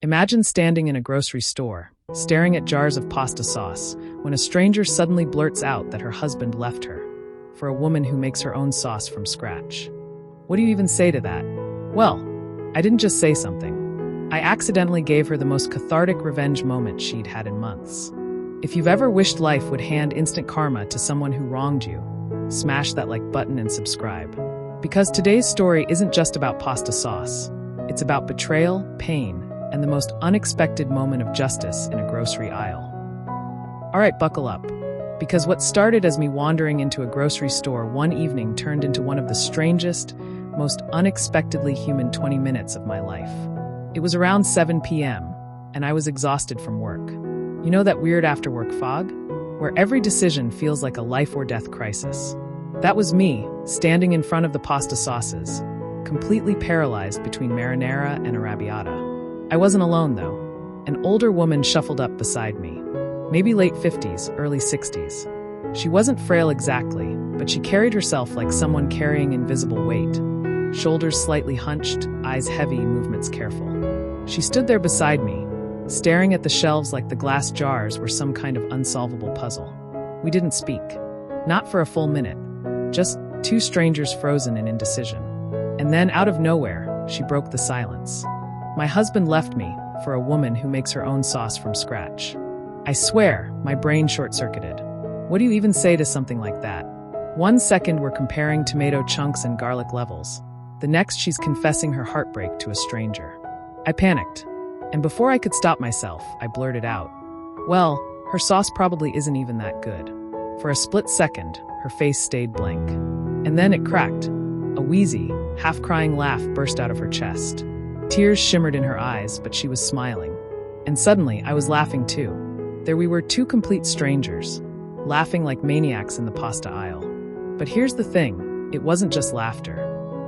Imagine standing in a grocery store, staring at jars of pasta sauce, when a stranger suddenly blurts out that her husband left her for a woman who makes her own sauce from scratch. What do you even say to that? Well, I didn't just say something. I accidentally gave her the most cathartic revenge moment she'd had in months. If you've ever wished life would hand instant karma to someone who wronged you, smash that like button and subscribe. Because today's story isn't just about pasta sauce. It's about betrayal, pain, and the most unexpected moment of justice in a grocery aisle. All right, buckle up. Because what started as me wandering into a grocery store one evening turned into one of the strangest, most unexpectedly human 20 minutes of my life. It was around 7 p.m., and I was exhausted from work. You know that weird after-work fog? Where every decision feels like a life or death crisis. That was me, standing in front of the pasta sauces, completely paralyzed between marinara and arrabbiata. I wasn't alone, though. An older woman shuffled up beside me. Maybe late 50s, early 60s. She wasn't frail exactly, but she carried herself like someone carrying invisible weight. Shoulders slightly hunched, eyes heavy, movements careful. She stood there beside me, staring at the shelves like the glass jars were some kind of unsolvable puzzle. We didn't speak. Not for a full minute. Just two strangers frozen in indecision. And then, out of nowhere, she broke the silence. My husband left me for a woman who makes her own sauce from scratch. I swear, my brain short-circuited. What do you even say to something like that? 1 second we're comparing tomato chunks and garlic levels. The next she's confessing her heartbreak to a stranger. I panicked, and before I could stop myself, I blurted out, "Well, her sauce probably isn't even that good." For a split second, her face stayed blank. And then it cracked. A wheezy, half-crying laugh burst out of her chest. Tears shimmered in her eyes, but she was smiling. And suddenly, I was laughing too. There we were, two complete strangers, laughing like maniacs in the pasta aisle. But here's the thing, it wasn't just laughter.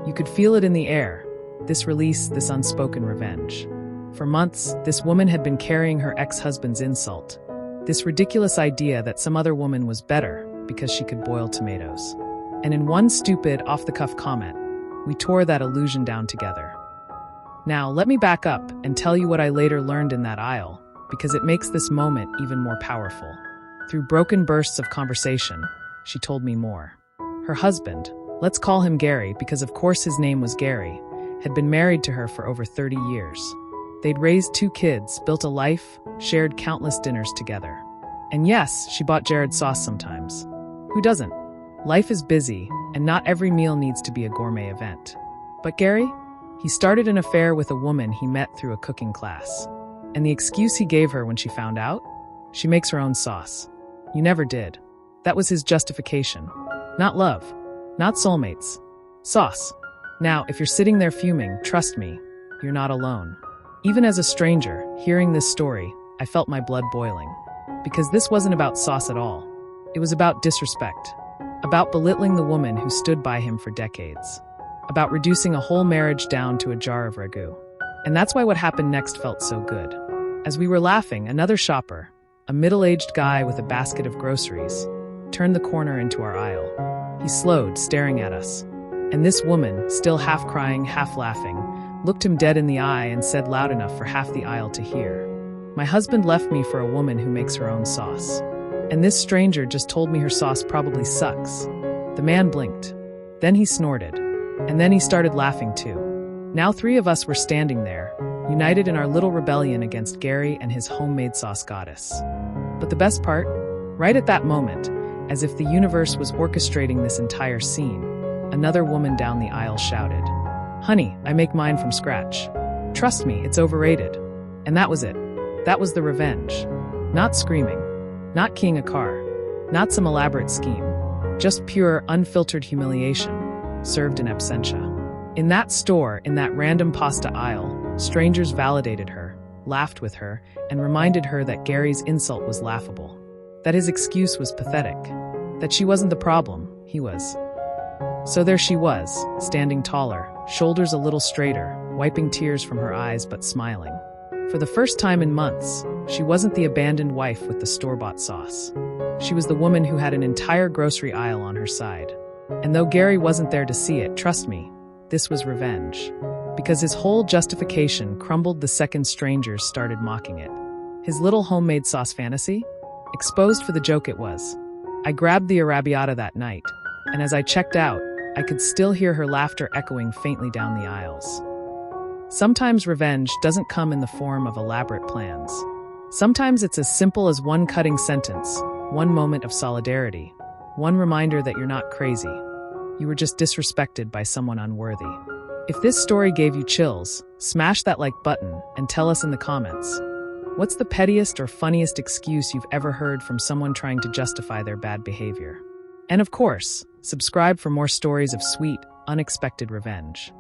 You could feel it in the air, this release, this unspoken revenge. For months, this woman had been carrying her ex-husband's insult, this ridiculous idea that some other woman was better because she could boil tomatoes. And in one stupid, off-the-cuff comment, we tore that illusion down together. Now, let me back up and tell you what I later learned in that aisle, because it makes this moment even more powerful. Through broken bursts of conversation, she told me more. Her husband, let's call him Gary because of course his name was Gary, had been married to her for over 30 years. They'd raised 2 kids, built a life, shared countless dinners together. And yes, she bought Jared's sauce sometimes. Who doesn't? Life is busy, and not every meal needs to be a gourmet event. But Gary? He started an affair with a woman he met through a cooking class. And the excuse he gave her when she found out? She makes her own sauce. You never did. That was his justification. Not love. Not soulmates. Sauce. Now, if you're sitting there fuming, trust me, you're not alone. Even as a stranger, hearing this story, I felt my blood boiling. Because this wasn't about sauce at all. It was about disrespect. About belittling the woman who stood by him for decades. About reducing a whole marriage down to a jar of ragu. And that's why what happened next felt so good. As we were laughing, another shopper, a middle-aged guy with a basket of groceries, turned the corner into our aisle. He slowed, staring at us. And this woman, still half crying, half laughing, looked him dead in the eye and said loud enough for half the aisle to hear, "My husband left me for a woman who makes her own sauce. And this stranger just told me her sauce probably sucks." The man blinked. Then he snorted. And then he started laughing too. Now 3 of us were standing there, united in our little rebellion against Gary and his homemade sauce goddess. But the best part? Right at that moment, as if the universe was orchestrating this entire scene, another woman down the aisle shouted, "Honey, I make mine from scratch. Trust me, it's overrated." And that was it. That was the revenge. Not screaming. Not keying a car. Not some elaborate scheme. Just pure, unfiltered humiliation, served in absentia. In that store, in that random pasta aisle, strangers validated her, laughed with her, and reminded her that Gary's insult was laughable. That his excuse was pathetic. That she wasn't the problem, he was. So there she was, standing taller, shoulders a little straighter, wiping tears from her eyes but smiling. For the first time in months, she wasn't the abandoned wife with the store-bought sauce. She was the woman who had an entire grocery aisle on her side. And though Gary wasn't there to see it, trust me, this was revenge. Because because his whole justification crumbled the second strangers started mocking it. His little homemade sauce fantasy? Exposed for the joke it was. I grabbed the arrabbiata that night, and as I checked out, I could still hear her laughter echoing faintly down the aisles. Sometimes revenge doesn't come in the form of elaborate plans. Sometimes it's as simple as one cutting sentence, one moment of solidarity, one reminder that you're not crazy. You were just disrespected by someone unworthy. If this story gave you chills, smash that like button and tell us in the comments. What's the pettiest or funniest excuse you've ever heard from someone trying to justify their bad behavior? And of course, subscribe for more stories of sweet, unexpected revenge.